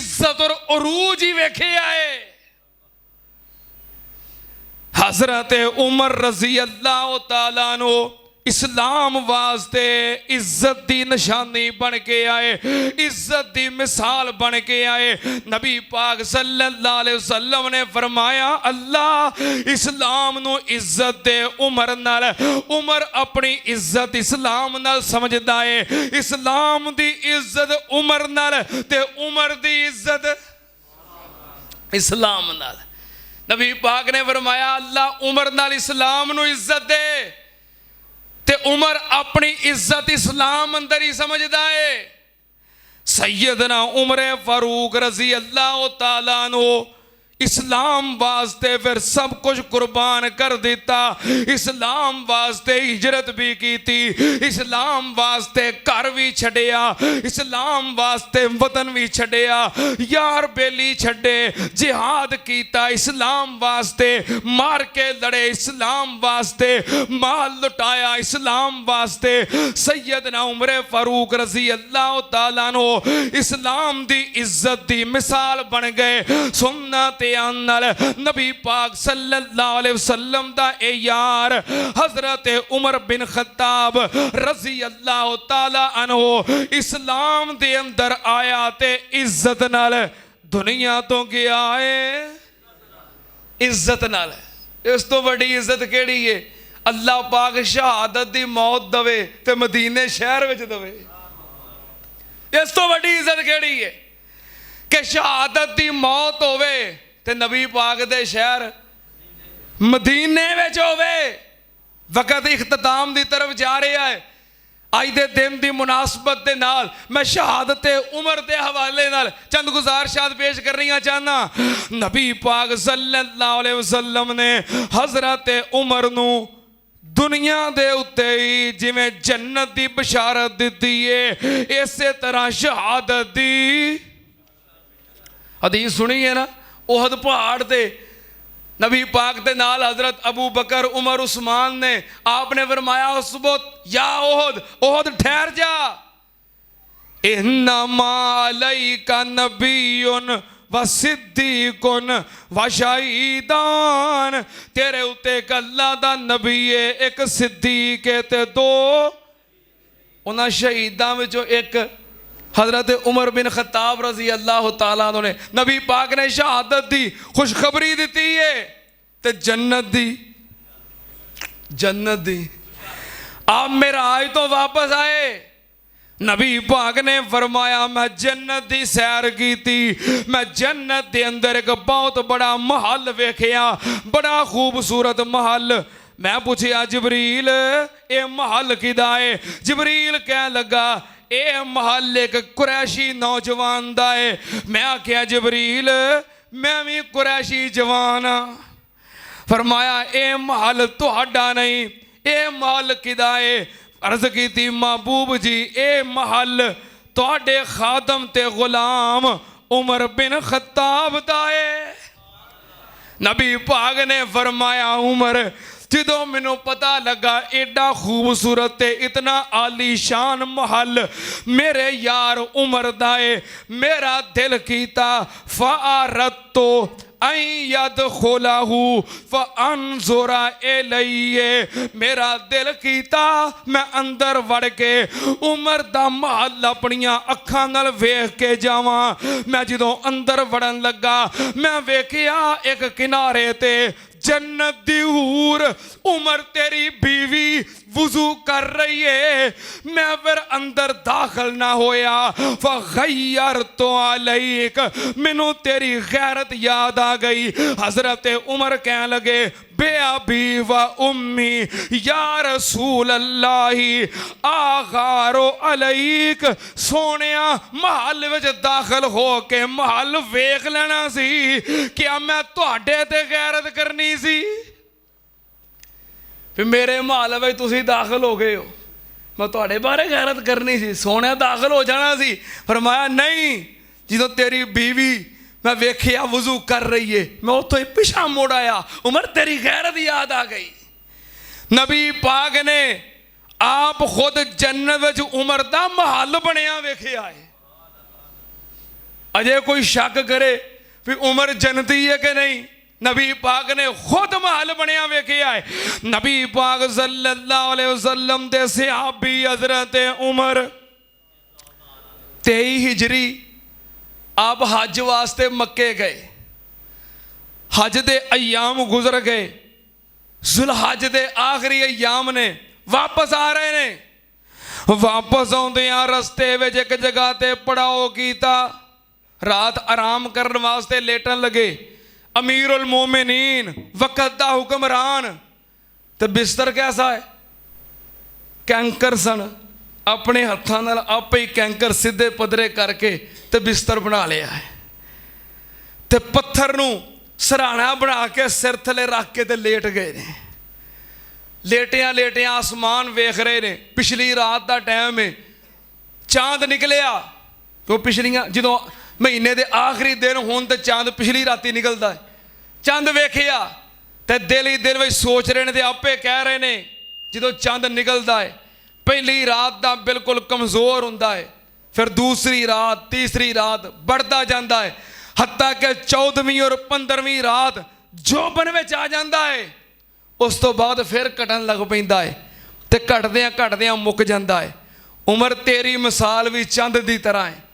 इज्जत और उरूज ही वेखे आए। हजरत उमर रजी अल्लाह तआला अन्हु इस्लाम वास्ते इज्जत की निशानी बन के आए, इज्जत की मिसाल बन के आए। नबी पाक सल्लल्लाहु अलैहि वसल्लम ने फरमाया अल्लाह इस्लाम नू इज्जत दे उमर नाल, उमर अपनी इज्जत इस्लाम नाल समझदा है, इस्लाम दी इज्जत उमर नाल ते उमर दी इज्जत इस्लाम नाल। नबी पाक ने फरमाया अल्लाह उमर नाल इस्लाम नू इज्जत दे ते उमर अपनी इज्जत इस्लाम अंदर ही समझदा है। सैयदना उमर फारूक रजी अल्लाह तआला अन्हु इस्लाम वास्ते फिर सब कुछ कुर्बान कर दिता, इस्लाम वास्ते हिजरत भी की थी, इस्लाम वास्ते घर भी छड़िया, इस्लाम वास्ते वतन भी छड़िया, यार बेली छड़े, जिहाद कीता इस्लाम वास्ते, मार के लड़े इस्लाम वास्ते, माल लुटाया इस्लाम वास्ते। सैयदना उमर फारूक रजी अल्लाह तआला अन्हु इस्लाम दी इज्जत दी मिसाल बन गए। सुन्नत नबी पाक सल्लल्लाहु अलैहि वसल्लम दा ए यार हजरत उमर बिन खत्ताब रजी अल्लाह तआला अन्हु इस्लाम दे अंदर आया ते इज्जत नाल दुनिया तो गया है, इज्जत नाल। इस तो बड़ी इज्जत केड़ी है? अल्लाह पाक शहादत दी मौत दवे ते मदीने शहर विच दवे। इस तो बड़ी इज्जत केड़ी है कि शहादत दी मौत होवे ते नबी पाक दे शहर मदीने विच होवे। वक्त इख्तिताम दी तरफ जा रहा है। अज दे दिन दी मुनासबत दे नाल मैं शहादत उमर दे हवाले नाल चंद गुजारिशात पेश करनियां चाहना। नबी पाक सल्लल्लाहु अलैहि वसल्लम ने हजरत उमर नू दुनिया दे उत्ते ही जिवें जन्नत दी बशारत दित्ती है, इसे तरह शहादत दी हदीस सुनी है ना। ओहद पहाड़ ते नबी पाक दे नाल हजरत अबू बकर उमर उस्मान ने आपने फरमाया उस वक्त या ओहद, ओहद ठहर जा, इन्नमा अलैका नबियुन व सिद्दीकुन व शहीदान, तेरे उत्ते एक अल्लाह दा नबी है, एक सिद्दीक है ते दो उन्हां शहीदां विचों एक हजरत उमर बिन खत्ताब रजी अल्लाह तआला अन्हु ने नबी पाक ने शहादत दी खुशखबरी दी है ते जन्नत दी, जन्नत दी। आप मेराज तो वापस आए, नबी पाक ने फरमाया मैं जन्नत दी सैर की थी, मैं जन्नत दे अंदर एक बहुत बड़ा महल वेखिया, बड़ा खूबसूरत महल। मैं पूछया जिबरील ये महल किदा है? जिबरील कह लगा ए महल एक कुरैशी नौजवान दा है। मैं आख्या जिबरील मैं भी कुरैशी जवान हाँ। फरमाया ए महल तुहाडा नहीं, ए महल किदा है? अर्ज की थी महबूब जी ए महल तुहाडे खादम ते गुलाम उमर बिन खत्ताब दा है। नबी पाक ने फरमाया उमर जो मैनू पता लगा एडा खूबसूरत इतना आलीशान महल मेरे यार उमर दा है, मेरा दिल कीता फ़अरदतु अन यदखुलहु फ़अनज़ुरा इलैहि, मेरा दिल कीता मैं अंदर वड़ के उमर दा महल अपनियां अखां नाल वेख के जावां। मैं जदों अंदर वड़न लगा मैं वेखिया एक किनारे ते जन्नत दी हूर उमर तेरी बीवी वुजू कर रही है। मैं फिर अंदर दाखिल ना होया, फ़ग़य्यरतु अलैक, मैनू तेरी गैरत याद आ गई। हजरत उमर कह लगे बे अबी व उम्मी या रसूल अल्लाही आगारो अलैक, सोनिया महल विच दाखिल हो के महल वेख लेना सी, क्या मैं तुहाडे ते गैरत करनी सी? फिर मेरे महल में तुसी दाखिल हो गए हो, मैं तुहाडे बारे गैरत करनी सी, सोने दाखिल हो जाना सी। फरमाया नहीं, जो तेरी बीवी मैं वेखिया वजू कर रही है मैं उतो ही पिछा मुड़ आया, उमर तेरी गैरत याद आ गई। नबी पाक ने आप खुद जन्नत विच उमर दा महल बनया वेखिया है। अजे कोई शक करे भी उमर जन्नती है कि नहीं, नबी पाक ने खुद महल बनया वेखिया है। नबी पाक सल्लल्लाहु अलैहि वसल्लम दे सहाबी हजरत उमर 23 हिजरी आप हज वास्ते मक्के गए। हज दे अयाम गुजर गए, जुलहज दे आखिरी अयाम ने, वापस आ रहे ने। वापस आउंदियां रस्ते विच एक जगह ते पड़ाओ कीता, रात आराम करने वास्ते लेटन लगे। अमीर उल मोमिनीन वक़्त दा हुक्मरान, ते बिस्तर कैसा है, कैंकर सन। अपने हत्थां नाल आपे ही कैंकर सीधे पदरे करके ते बिस्तर बना लिया है, ते पत्थर नूं सराहना बना के सिर थले रख के ते लेट गए ने। लेटिया लेटिया आसमान वेख रहे ने। पिछली रात का टाइम है, चांद निकलिया। तो पिछलियां जो महीने के आखिरी दिन होने तो चांद पिछली राती निकलता है। चंद वेखिया तो दिल ही दिल में सोच रहे हैं, तो आपे कह रहे हैं जो चंद निकलता है पहली रात का बिल्कुल कमज़ोर होता है, फिर दूसरी रात तीसरी रात बढ़ता जाता है, हत्ता कि 14वीं और 15वीं रात जोबन में आ जाता है। उस तो बाद फिर घटन लग पैंदा है, तो घटद्या घटद्या मुक जाता है। उमर तेरी मिसाल भी चंद की तरह है।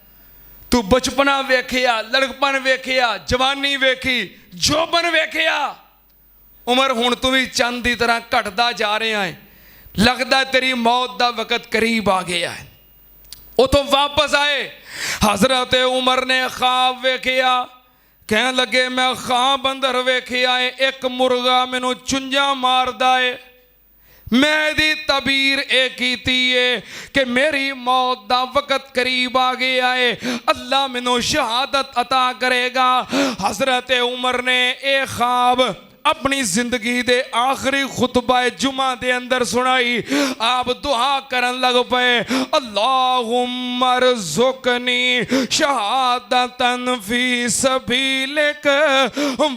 तू बचपना वेखिया, लड़कपन वेखिया, जवानी वेखी, जोबन वेखिया। उमर हुण तू भी चंद की तरह घटदा जा रहा है। लगता तेरी मौत का वक़्त करीब आ गया है। उतों वापस आए, हजरत उमर ने ख्वाब वेखिया। कह लगे मैं ख्वाब अंदर वेखिया है, एक मुर्गा मैनू चुंझा मारदा है। मैं दी तबीर ये कीती है कि मेरी मौत का वक़्त करीब आ गया है, अल्लाह मैनू शहादत अता करेगा। हजरत उमर ने यह ख्वाब अपनी जिंदगी दे आखिरी खुतबा जुमा दे अंदर सुनाई। आप दुआ करन लग पे, अल्लाहुम्मा रज़ुक़नी शहादतन फी सबीलिक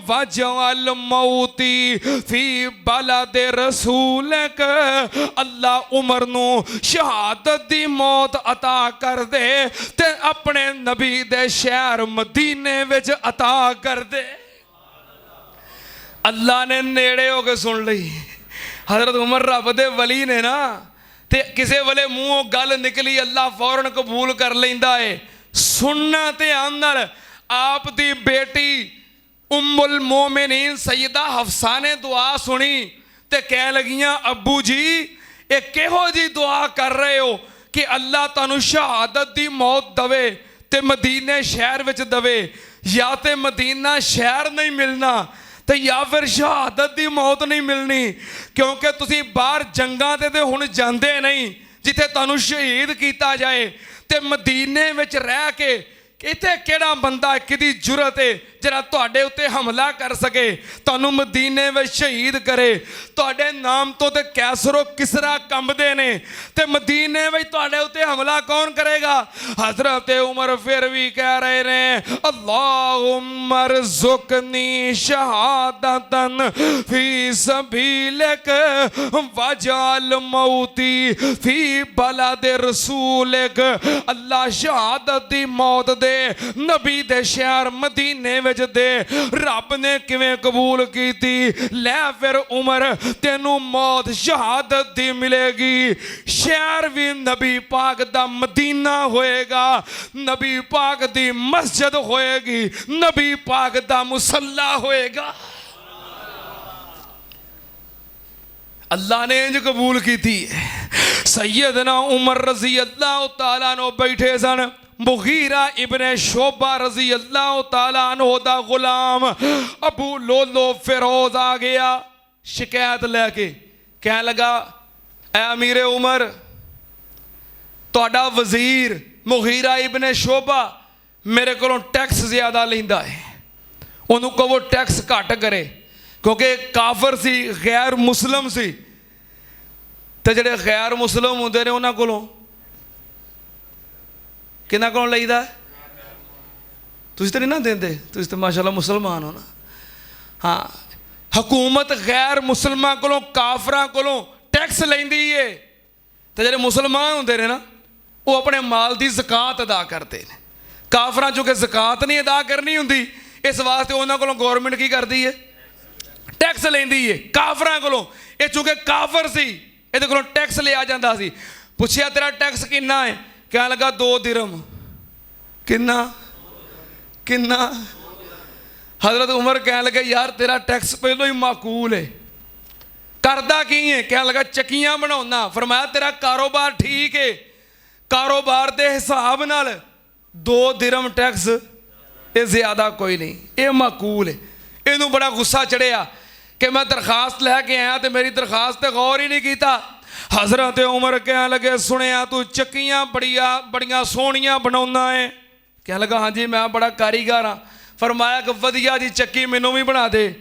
वजअल मौती फी बलद रसूलिक। अल्लाह उमर नू शहादत दी मौत अता कर दे ते अपने नबी दे शहर मदीने विच अता कर दे। अल्लाह ने नेड़े हो के सुन ली। हजरत उमर रब दे वली ने ना, ते किसी वेले मूँहों गल निकली अल्लाह फौरन कबूल कर लेंदा है। सुनना ध्यान नाल, आप दी बेटी उम्मुल मोमिनीन सैयदा हफ्सा ने दुआ सुनी ते कह लगियां, अब्बू जी ये किहो जी दुआ कर रहे हो कि अल्लाह तुहानू शहादत दी मौत दवे ते मदीने शहर विच दवे, या ते मदीना शहर नहीं मिलना तो या फिर शहादत की मौत नहीं मिलनी, क्योंकि तुसी बाहर जंगां ते हुण जांदे नहीं जिथे तुहानू शहीद किया जाए, ते मदीने विच रह के इत्थे केड़ा बंदा किदी जुरत है जरा तुहाडे उत्ते हमला कर सके, तुहानू मदीने विच शहीद करे। तुहाडे नाम तो ते कैसरो किसरा कंबदे ने, ते मदीने विच तुहाडे उत्ते हमला कौन करेगा। हजरत उमर फिर भी कह रहे ने, अल्लाहुम्मा रज़ुक़नी शहादतन फी सबीलिक वजअल मौती फी बलद रसूलिक। अल्लाह शहादत दी मौत दे नबी दे शहर मदीने विच दे। रब ने किवें कबूल कीती, लै फिर उमर तेनू मौत शहादत दी मिलेगी। शहर भी नबी पाक दा मदीना होएगा, नबी पाक दी मस्जिद होएगी, नबी पाक दा मुसल्ला होएगा। अल्लाह ने इंज कबूल की। सैयदना उमर रजी अल्लाह तआला अन्हु बैठे सन। मुगीरा इब्ने शोबा रजी अल्लाह तआला अन्हु दा गुलाम अबू लोलो फिरोज आ गया शिकायत लैके। कह लगा, ऐ अमीर उमर, तुहाडा वजीर मुगीरा इब्ने शोबा मेरे को टैक्स ज्यादा लेंदा है, उन्होंने कहो टैक्स घट करे, क्योंकि काफर सी, गैर मुस्लिम सी, तो जेडे गैर मुस्लिम होंदे ने उन्हां कोलों किन्ना कोलों लईदा। तुसीं तो नहीं ना देंदे, तुसीं तो माशाअल्लाह मुसलमान हो ना। हाँ, हुकूमत गैर मुसलमान कोलों काफरां कोलों टैक्स लैंदी है, तो जेडे मुसलमान होंदे ने ना वो अपने माल की ज़कात अदा करते हैं। ਕਾਫਰਾਂ ਚੋਂ ਕਿ ਜ਼ਕਾਤ ਨਹੀਂ ਅਦਾ ਕਰਨੀ ਹੁੰਦੀ, ਇਸ ਵਾਸਤੇ ਉਹਨਾਂ ਕੋਲੋਂ ਗੌਰਮੈਂਟ ਕੀ ਕਰਦੀ ਹੈ? ਟੈਕਸ ਲੈਂਦੀ ਹੈ ਕਾਫਰਾਂ ਕੋਲੋਂ। ਇਹ ਚੂੰਕਿ ਕਾਫਰ ਸੀ, ਇਹਦੇ ਕੋਲੋਂ ਟੈਕਸ ਲਿਆ ਜਾਂਦਾ ਸੀ। ਪੁੱਛਿਆ ਤੇਰਾ ਟੈਕਸ ਕਿੰਨਾ ਹੈ? ਕਹਿਣ ਲੱਗਾ 2 ਦਿਰਮ। ਕਿੰਨਾ? ਹਜ਼ਰਤ ਉਮਰ ਕਹਿਣ ਲੱਗੇ ਯਾਰ ਤੇਰਾ ਟੈਕਸ ਪਹਿਲੋਂ ਹੀ ਮਾਕੂਲ ਹੈ, ਕਰਦਾ ਕੀ ਹੈ? ਕਹਿਣ ਲੱਗਾ ਚੱਕੀਆਂ ਬਣਾਉਣਾ। ਫਰਮਾਇਆ ਤੇਰਾ ਕਾਰੋਬਾਰ ਠੀਕ ਹੈ, ਕਾਰੋਬਾਰ ਦੇ ਹਿਸਾਬ ਨਾਲ 2 ਦਿਰਮ ਟੈਕਸ, ਇਹ ਜ਼ਿਆਦਾ ਕੋਈ ਨਹੀਂ, ਇਹ ਮਾਕੂਲ ਹੈ। ਇਹਨੂੰ ਬੜਾ ਗੁੱਸਾ ਚੜਿਆ ਕਿ ਮੈਂ ਦਰਖਾਸਤ ਲੈ ਕੇ ਆਇਆ ਤੇ ਮੇਰੀ ਦਰਖਾਸਤ ਤੇ ਗੌਰ ਹੀ ਨਹੀਂ ਕੀਤਾ। ਹਜ਼ਰਤ ਉਮਰ ਕਹਿਣ ਲੱਗੇ ਸੁਣਿਆ ਤੂੰ ਚੱਕੀਆਂ ਬੜੀਆਂ ਸੋਹਣੀਆਂ ਬਣਾਉਂਦਾ ਹੈ। ਕਹਿਣ ਲੱਗਾ ਹਾਂਜੀ ਮੈਂ ਬੜਾ ਕਾਰੀਗਰ ਹਾਂ। ਫਰਮਾਇਆ ਕਿ ਵਧੀਆ ਜੀ ਚੱਕੀ ਮੈਨੂੰ ਵੀ ਬਣਾ ਦੇ।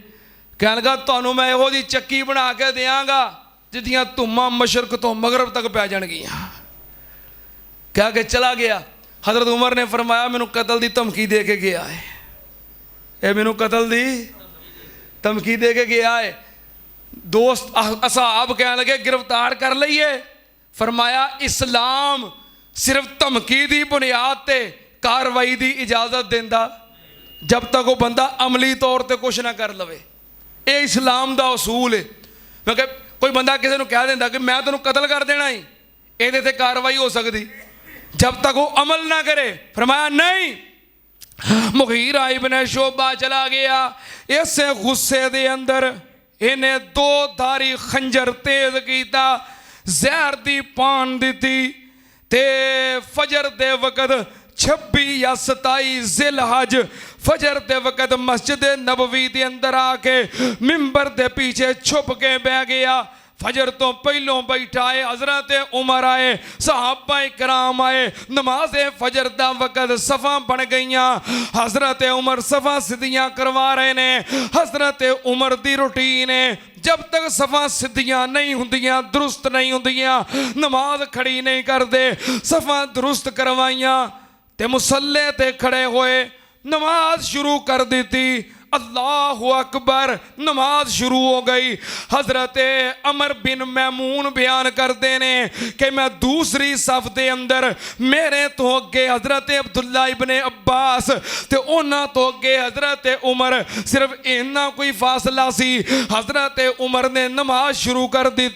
ਕਹਿਣ ਲੱਗਾ ਤੁਹਾਨੂੰ ਮੈਂ ਇਹੋ ਜਿਹੀ ਚੱਕੀ ਬਣਾ ਕੇ ਦਿਆਂਗਾ ਜਿਹਦੀਆਂ ਧੁੰਮਾਂ ਮਸ਼ਰਕ ਤੋਂ ਮਗਰਬ ਤੱਕ ਪੈ ਜਾਣਗੀਆਂ। ਕਹਿ ਕੇ ਚਲਾ ਗਿਆ। ਹਜ਼ਰਤ ਉਮਰ ਨੇ ਫਰਮਾਇਆ ਮੈਨੂੰ ਕਤਲ ਦੀ ਧਮਕੀ ਦੇ ਕੇ ਗਿਆ ਹੈ, ਇਹ ਮੈਨੂੰ ਕਤਲ ਦੀ ਧਮਕੀ ਦੇ ਕੇ ਗਿਆ ਹੈ। ਦੋਸਤ ਅਸਹਾਬ ਕਹਿਣ ਲੱਗੇ गिरफ्तार कर ਲਈਏ। फरमाया इस्लाम सिर्फ धमकी की बुनियाद ते कार्रवाई की इजाजत देंदा जब तक वो बंदा अमली तौर पर कुछ ना कर लवे। ये इस्लाम का उसूल है। मैं कह कोई बंदा किसी को कह देंदा कि मैं तेनों कतल कर देना ही, ये ते कार्रवाई हो सकती जब तक वो अमल ना करे। फरमाया नहीं। मुगीरा इब्न शोबा चला गया। इस गुस्से दे अंदर इन्हें 2 धारी खंजर तेज किया, जहर दी पान दी ते फजर दे वक़्त 26 या 27 ज़िलहज फजर दे वक़्त मस्जिद नबवी दे अंदर आके मिंबर दे पीछे छुप के बह गया। फजर तो पहलों बैठा है। हज़रत उमर आए, सहाबा कराम आए, नमाज फजर दा वक़्त सफ़ा बन गई। हज़रत उमर सफ़ा सिद्धियाँ करवा रहे ने। हज़रत उमर दी रूटीन है जब तक सफ़ा सिद्धियाँ नहीं होंदियां, दुरुस्त नहीं होंदियां, नमाज खड़ी नहीं करते। सफ़ा दुरुस्त करवाइयाँ ते मुसल्ले ते खड़े होए, नमाज शुरू कर दी। अल्लाह अकबर, नमाज शुरू हो गई। हज़रत अमर बिन मैमून बयान करते ने कि मैं दूसरी सफ के अंदर मेरे तो अगे हज़रत अब्दुल्ला इबन अब्बास ते उन्हां तो अगे हज़रत उमर, सिर्फ इन्ना कोई फासला सी। हज़रत उमर ने नमाज शुरू कर दी।